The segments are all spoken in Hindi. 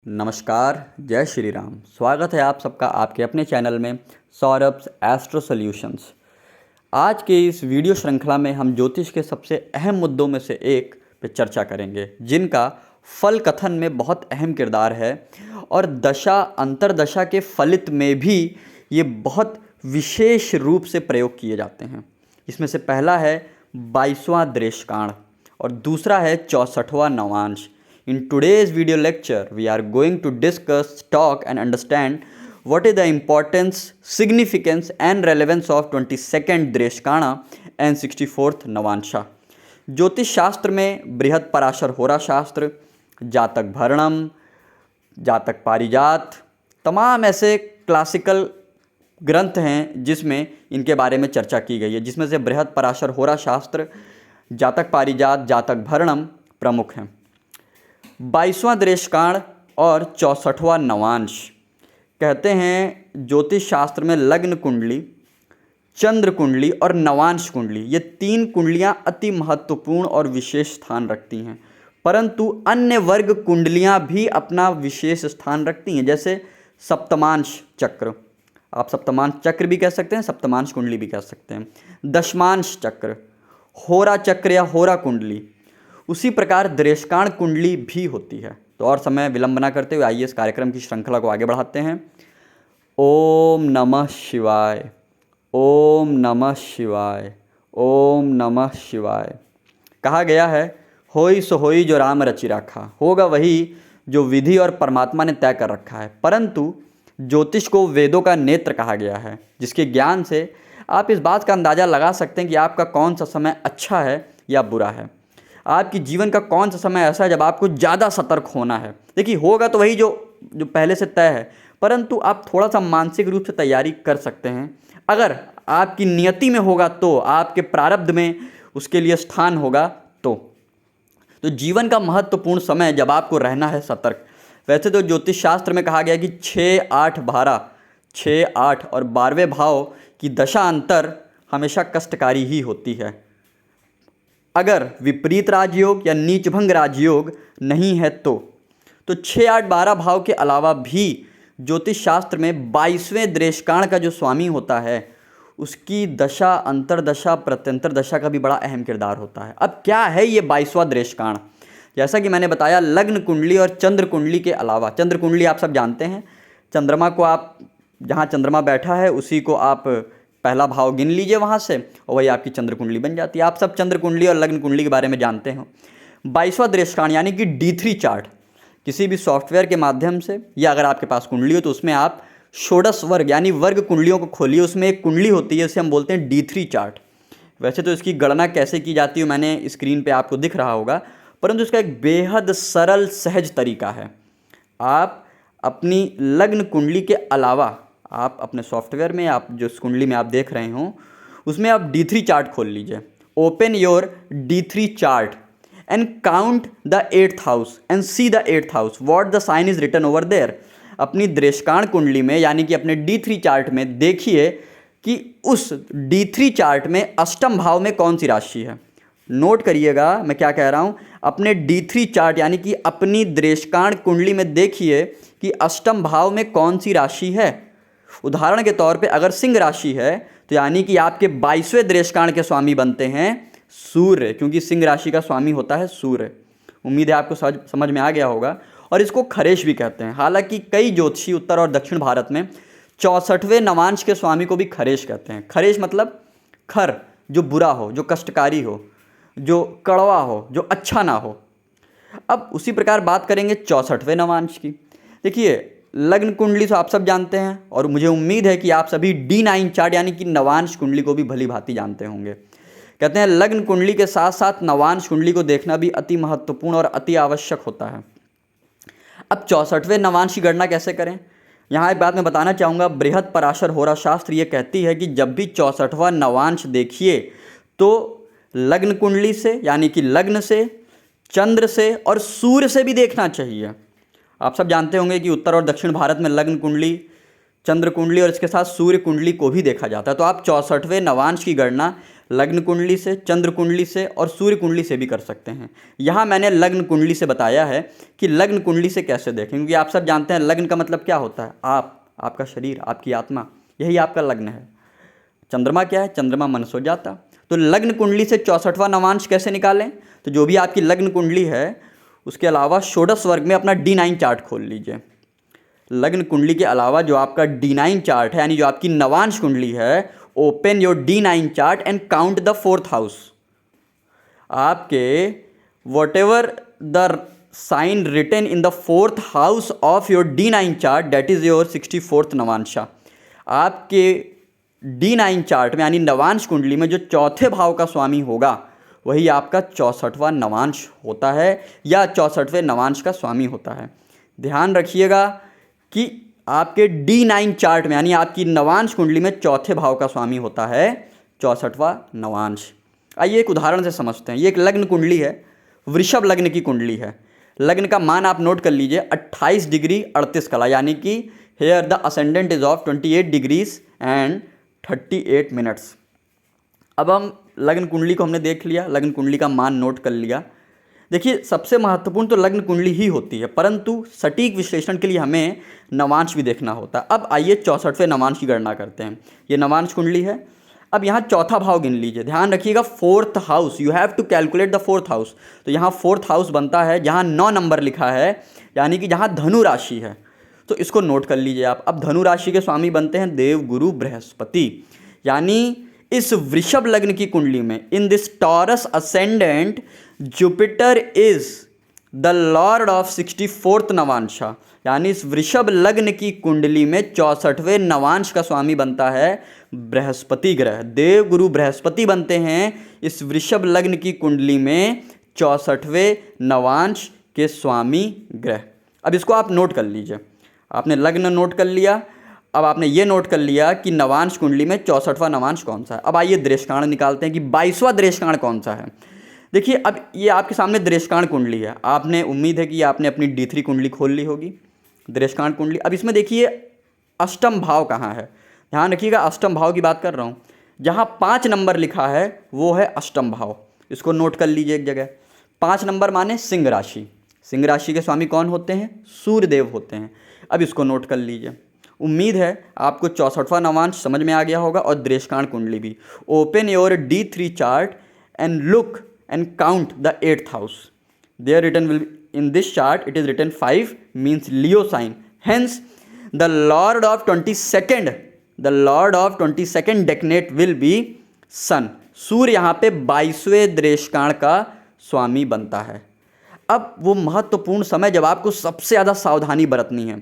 नमस्कार, जय श्री राम। स्वागत है आप सबका आपके अपने चैनल में सौरभ्स एस्ट्रो सॉल्यूशंस। आज के इस वीडियो श्रृंखला में हम ज्योतिष के सबसे अहम मुद्दों में से एक पे चर्चा करेंगे, जिनका फल कथन में बहुत अहम किरदार है और दशा अंतरदशा के फलित में भी ये बहुत विशेष रूप से प्रयोग किए जाते हैं। इसमें से पहला है 22वां दृश्यकांड और दूसरा है 64वां Navamsa. In today's video lecture, we are going to discuss, talk and understand what is the importance, significance and relevance of 22nd Dreshkana and 64th Navansha। ज्योतिष शास्त्र में बृहद पराशर होरा शास्त्र, जातक भरणम, जातक पारिजात, तमाम ऐसे क्लासिकल ग्रंथ हैं जिसमें इनके बारे में चर्चा की गई है, जिसमें से बृहद पराशर होरा शास्त्र, जातक पारिजात, जातक भरणम प्रमुख हैं। 22वां दृश्यकांड और 64वां नवांश कहते हैं ज्योतिष शास्त्र में लग्न कुंडली, चंद्र कुंडली और नवांश कुंडली, ये तीन कुंडलियां अति महत्वपूर्ण और विशेष स्थान रखती हैं। परंतु अन्य वर्ग कुंडलियां भी अपना विशेष स्थान रखती हैं, जैसे सप्तमांश चक्र, आप सप्तमांश चक्र भी कह सकते हैं, सप्तमांश कुंडली भी कह सकते हैं, दशमांश चक्र, होरा चक्र या होरा कुंडली। उसी प्रकार दृश्यकांड कुंडली भी होती है। तो और समय विलंब न करते हुए आइए इस कार्यक्रम की श्रृंखला को आगे बढ़ाते हैं। ओम नमः शिवाय, ओम नमः शिवाय, ओम नमः शिवाय। कहा गया है, होई सो होई जो राम रचि राखा, होगा वही जो विधि और परमात्मा ने तय कर रखा है। परंतु ज्योतिष को वेदों का नेत्र कहा गया है, जिसके ज्ञान से आप इस बात का अंदाज़ा लगा सकते हैं कि आपका कौन सा समय अच्छा है या बुरा है। आपकी जीवन का कौन सा समय ऐसा है जब आपको ज़्यादा सतर्क होना है। देखिए, होगा तो वही जो पहले से तय है, परंतु आप थोड़ा सा मानसिक रूप से तैयारी कर सकते हैं। अगर आपकी नियति में होगा तो, आपके प्रारब्ध में उसके लिए स्थान होगा तो जीवन का महत्वपूर्ण समय जब आपको रहना है सतर्क। वैसे तो ज्योतिष शास्त्र में कहा गया कि 6, 8, 12, 6, 8 और 12वें भाव की दशा अंतर हमेशा कष्टकारी ही होती है। अगर विपरीत राजयोग या नीचभंग राजयोग नहीं है तो 6, 8, 12 भाव के अलावा भी ज्योतिष शास्त्र में 22वें दृश्यकांड का जो स्वामी होता है उसकी दशा अंतरदशा प्रत्यंतर दशा का भी बड़ा अहम किरदार होता है। अब क्या है ये 22वां दृश्यकांड? जैसा कि मैंने बताया, लग्न कुंडली और चंद्र कुंडली के अलावा, चंद्र कुंडली आप सब जानते हैं, चंद्रमा को आप जहाँ चंद्रमा बैठा है उसी को आप पहला भाव गिन लीजिए वहाँ से और वही आपकी चंद्र कुंडली बन जाती है। आप सब चंद्र कुंडली और लग्न कुंडली के बारे में जानते हो। 22वां दृश्यकांड यानी कि D3 चार्ट, किसी भी सॉफ्टवेयर के माध्यम से या अगर आपके पास कुंडली हो तो उसमें आप षोडश वर्ग यानी वर्ग कुंडलियों को खोलिए, उसमें एक कुंडली होती है, उसे हम बोलते हैं D3 चार्ट। वैसे तो इसकी गणना कैसे की जाती है मैंने स्क्रीन पर आपको दिख रहा होगा, परंतु इसका एक बेहद सरल सहज तरीका है। आप अपनी लग्न कुंडली के अलावा आप अपने सॉफ्टवेयर में, आप जो कुंडली में आप देख रहे हो उसमें आप D3 चार्ट खोल लीजिए। Open your D3 chart and count the 8th house and see the 8th house what the sign is written over there. अपनी दृश्यकांड कुंडली में यानी कि अपने D3 चार्ट में देखिए कि उस D3 चार्ट में अष्टम भाव में कौन सी राशि है। नोट करिएगा मैं क्या कह रहा हूँ। अपने D3 चार्ट यानी कि अपनी दृश्यकांड कुंडली में देखिए कि अष्टम भाव में कौन सी राशि है। उदाहरण के तौर पे अगर सिंह राशि है तो यानी कि आपके 22वें दृश्यकांड के स्वामी बनते हैं सूर्य, क्योंकि सिंह राशि का स्वामी होता है सूर्य। उम्मीद है आपको समझ में आ गया होगा। और इसको खरेश भी कहते हैं। हालांकि कई ज्योतिषी उत्तर और दक्षिण भारत में 64वें नवांश के स्वामी को भी खरेश कहते हैं। खरेश मतलब खर, जो बुरा हो, जो कष्टकारी हो, जो कड़वा हो, जो अच्छा ना हो। अब उसी प्रकार बात करेंगे 64वें नवांश की। देखिए, लग्न कुंडली तो आप सब जानते हैं और मुझे उम्मीद है कि आप सभी D9 चार्ट यानी कि नवांश कुंडली को भी भली भांति जानते होंगे। कहते हैं लग्न कुंडली के साथ साथ नवांश कुंडली को देखना भी अति महत्वपूर्ण और अति आवश्यक होता है। अब 64वें नवांश की गणना कैसे करें, यहाँ एक बात मैं बताना चाहूँगा। बृहद पराशर होरा शास्त्र ये कहती है कि जब भी 64वां नवांश देखिए तो लग्न कुंडली से यानी कि लग्न से, चंद्र से और सूर्य से भी देखना चाहिए। आप सब जानते होंगे कि उत्तर और दक्षिण भारत में लग्न कुंडली, चंद्र कुंडली और इसके साथ सूर्य कुंडली को भी देखा जाता है। तो आप 64वें नवांश की गणना लग्न कुंडली से, चंद्र कुंडली से और सूर्य कुंडली से भी कर सकते हैं। यहाँ मैंने लग्न कुंडली से बताया है कि लग्न कुंडली से कैसे देखें, क्योंकि आप सब जानते हैं लग्न का मतलब क्या होता है, आपका शरीर, आपकी आत्मा, यही आपका लग्न है। चंद्रमा क्या है, चंद्रमा मन सो जाता। तो लग्न कुंडली से 64वां नवांश कैसे निकालें, तो जो भी आपकी लग्न कुंडली है उसके अलावा षोडश वर्ग में अपना D9 चार्ट खोल लीजिए। लग्न कुंडली के अलावा जो आपका D9 चार्ट है, यानी जो आपकी नवांश कुंडली है, open your D9 chart and count the 4th house. आपके whatever the sign written in the 4th house of your D9 chart, that is your 64th Navamsa. आपके D9 चार्ट में यानी नवांश कुंडली में जो चौथे भाव का स्वामी होगा वही आपका 64वां नवांश होता है या 64वें नवांश का स्वामी होता है। ध्यान रखिएगा कि आपके D9 चार्ट में यानी आपकी नवांश कुंडली में चौथे भाव का स्वामी होता है 64वां नवांश। आइए एक उदाहरण से समझते हैं। ये एक लग्न कुंडली है, वृषभ लग्न की कुंडली है। लग्न का मान आप नोट कर लीजिए 28 डिग्री 38 कला, यानी कि here the ascendant is of 28 degrees and 38 minutes. अब हम लग्न कुंडली को हमने देख लिया, लग्न कुंडली का मान नोट कर लिया। देखिए सबसे महत्वपूर्ण तो लग्न कुंडली ही होती है, परंतु सटीक विश्लेषण के लिए हमें नवांश भी देखना होता है। अब आइए 64वें नवांश की गणना करते हैं। ये नवांश कुंडली है। अब यहाँ चौथा भाव गिन लीजिए। ध्यान रखिएगा 4th house, you have to calculate the 4th house. तो यहाँ 4th हाउस बनता है जहाँ 9 नंबर लिखा है, यानी कि जहाँ धनु राशि है, तो इसको नोट कर लीजिए आप। अब धनु राशि के स्वामी बनते हैं देव गुरु बृहस्पति, यानी इस वृषभ लग्न की कुंडली में in this taurus ascendant Jupiter is the lord of 64th नवांशा, यानी इस वृषभ लग्न की कुंडली में 64वें नवांश का स्वामी बनता है बृहस्पति ग्रह। देव गुरु बृहस्पति बनते हैं इस वृषभ लग्न की कुंडली में 64वें नवांश के स्वामी ग्रह। अब इसको आप नोट कर लीजिए। आपने लग्न नोट कर लिया, अब आपने ये नोट कर लिया कि नवांश कुंडली में 64वां नवांश कौन सा है। अब आइए दृष्कांड निकालते हैं कि 22वां दृष्कांड कौन सा है। देखिए अब ये आपके सामने दृष्कांड कुंडली है। आपने उम्मीद है कि आपने अपनी D3 कुंडली खोल ली होगी, दृष्कांड कुंडली। अब इसमें देखिए अष्टम भाव कहाँ है। ध्यान रखिएगा अष्टम भाव की बात कर रहा हूँ। जहाँ 5 नंबर लिखा है वो है अष्टम भाव, इसको नोट कर लीजिए एक जगह। 5 नंबर माने सिंह राशि। सिंह राशि के स्वामी कौन होते हैं, सूर्य देव होते हैं। अब इसको नोट कर लीजिए। उम्मीद है आपको 64वां नवांश समझ में आ गया होगा और दृष्कांड कुंडली भी। Open your D3 chart and look and count the 8th house. There written will in this chart it is written 5 means Leo sign, hence the lord of 22nd decanate will be sun. सूर्य यहाँ पे 22वें दृष्कांड का स्वामी बनता है। अब वो महत्वपूर्ण समय जब आपको सबसे ज़्यादा सावधानी बरतनी है,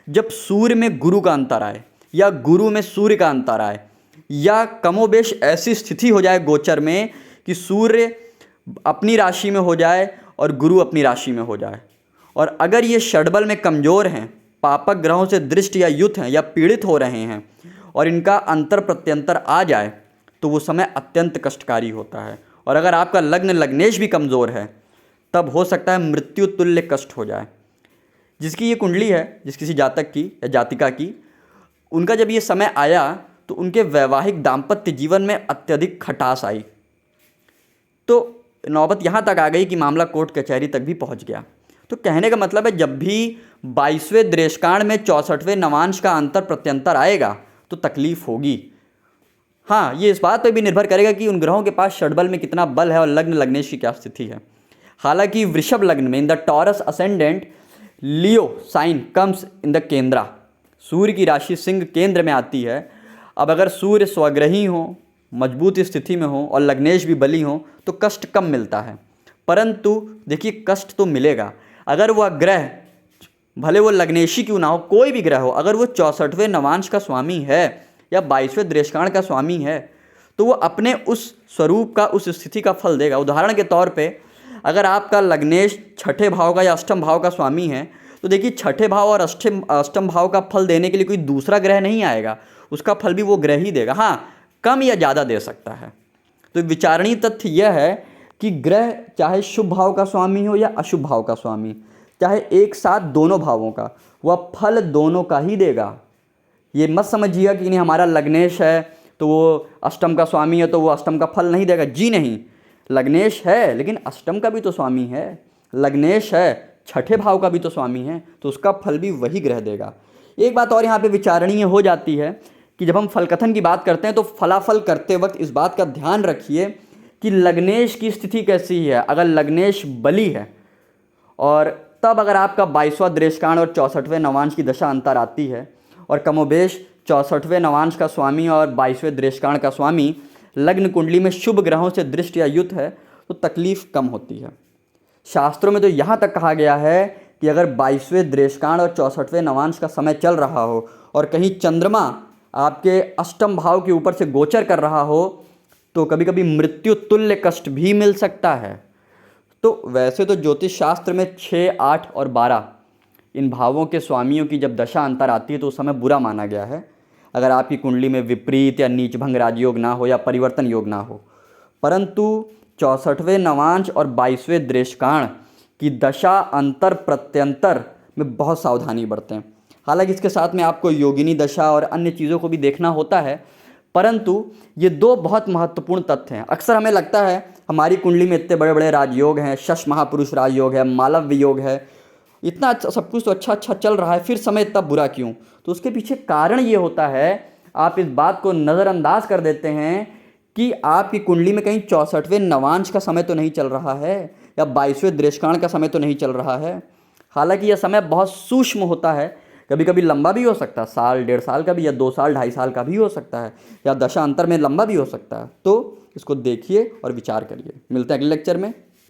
जब सूर्य में गुरु का अंतर आए या गुरु में सूर्य का अंतर आए, या कमोबेश ऐसी स्थिति हो जाए गोचर में कि सूर्य अपनी राशि में हो जाए और गुरु अपनी राशि में हो जाए, और अगर ये षड्बल में कमज़ोर हैं, पापक ग्रहों से दृष्ट या युत हैं या पीड़ित हो रहे हैं और इनका अंतर प्रत्यंतर आ जाए तो वो समय अत्यंत कष्टकारी होता है। और अगर आपका लग्न लग्नेश भी कमज़ोर है तब हो सकता है मृत्यु तुल्य कष्ट हो जाए। जिसकी ये कुंडली है, जिस किसी जातक की या जातिका की, उनका जब ये समय आया तो उनके वैवाहिक दाम्पत्य जीवन में अत्यधिक खटास आई, तो नौबत यहाँ तक आ गई कि मामला कोर्ट कचहरी तक भी पहुँच गया। तो कहने का मतलब है जब भी 22वें दृष्कांड में 64वें नवांश का अंतर प्रत्यंतर आएगा तो तकलीफ होगी। हाँ, ये इस बात पर भी निर्भर करेगा कि उन ग्रहों के पास षड्बल में कितना बल है और लग्न लग्नेश की क्या स्थिति है। हालांकि वृषभ लग्न में in the Taurus ascendant Leo sign comes in the kendra, सूर्य की राशि सिंह केंद्र में आती है। अब अगर सूर्य स्वग्रही हो, मजबूत स्थिति में हो और लग्नेश भी बली हो तो कष्ट कम मिलता है, परंतु देखिए कष्ट तो मिलेगा। अगर वह ग्रह भले वो लग्नेशी क्यों ना हो, कोई भी ग्रह हो, अगर वो 64वें नवांश का स्वामी है या 22वें दृष्कांड का स्वामी है तो वो अपने उस स्वरूप का, उस स्थिति का फल देगा। उदाहरण के तौर पे अगर आपका लग्नेश 6ठे भाव का या अष्टम भाव का स्वामी है तो देखिए 6ठे भाव और अष्टम भाव का फल देने के लिए कोई दूसरा ग्रह नहीं आएगा, उसका फल भी वो ग्रह ही देगा। हाँ, कम या ज़्यादा दे सकता है। तो विचारणीय तथ्य यह है कि ग्रह चाहे शुभ भाव का स्वामी हो या अशुभ भाव का स्वामी, चाहे एक साथ दोनों भावों का, वह फल दोनों का ही देगा। ये मत समझिएगा कि नहीं हमारा लग्नेश है तो वो अष्टम का स्वामी है तो वो अष्टम का फल नहीं देगा, जी नहीं। लग्नेश है लेकिन अष्टम का भी तो स्वामी है, लग्नेश है छठे भाव का भी तो स्वामी है, तो उसका फल भी वही ग्रह देगा। एक बात और यहाँ पे विचारणीय हो जाती है कि जब हम फलकथन की बात करते हैं तो फलाफल करते वक्त इस बात का ध्यान रखिए कि लग्नेश की स्थिति कैसी है। अगर लग्नेश बली है और तब अगर आपका 22वां दृष्कांड और 64वें नवांश की दशा अंतर आती है और कमोबेश 64वें नवांश का स्वामी और 22वें दृष्कांड का स्वामी लग्न कुंडली में शुभ ग्रहों से दृष्ट या युत है तो तकलीफ कम होती है। शास्त्रों में तो यहाँ तक कहा गया है कि अगर 22वें दृष्कांड और 64वें नवांश का समय चल रहा हो और कहीं चंद्रमा आपके अष्टम भाव के ऊपर से गोचर कर रहा हो तो कभी कभी मृत्यु तुल्य कष्ट भी मिल सकता है। तो वैसे तो ज्योतिष शास्त्र में 6, 8 और 12 इन भावों के स्वामियों की जब दशा अंतर आती है तो उस समय बुरा माना गया है, अगर आपकी कुंडली में विपरीत या नीचभंग राजयोग ना हो या परिवर्तन योग ना हो। परंतु 64वें नवांश और 22वें दृष्कांड की दशा अंतर प्रत्यंतर में बहुत सावधानी बरतें। हालांकि इसके साथ में आपको योगिनी दशा और अन्य चीज़ों को भी देखना होता है, परंतु ये दो बहुत महत्वपूर्ण तथ्य हैं। अक्सर हमें लगता है हमारी कुंडली में इतने बड़े बड़े राजयोग हैं, शश महापुरुष राजयोग है, मालव्य योग है, इतना अच्छा सब कुछ तो अच्छा चल रहा है, फिर समय इतना बुरा क्यों? तो उसके पीछे कारण ये होता है, आप इस बात को नज़रअंदाज कर देते हैं कि आपकी कुंडली में कहीं 64वें नवांश का समय तो नहीं चल रहा है या 22वें दृष्कांड का समय तो नहीं चल रहा है। हालांकि यह समय बहुत सूक्ष्म होता है, कभी कभी लंबा भी हो सकता है, साल 1.5 साल का भी या 2 साल 2.5 साल का भी हो सकता है, या दशा अंतर में लंबा भी हो सकता है। तो इसको देखिए और विचार करिए। मिलते हैं अगले लेक्चर में।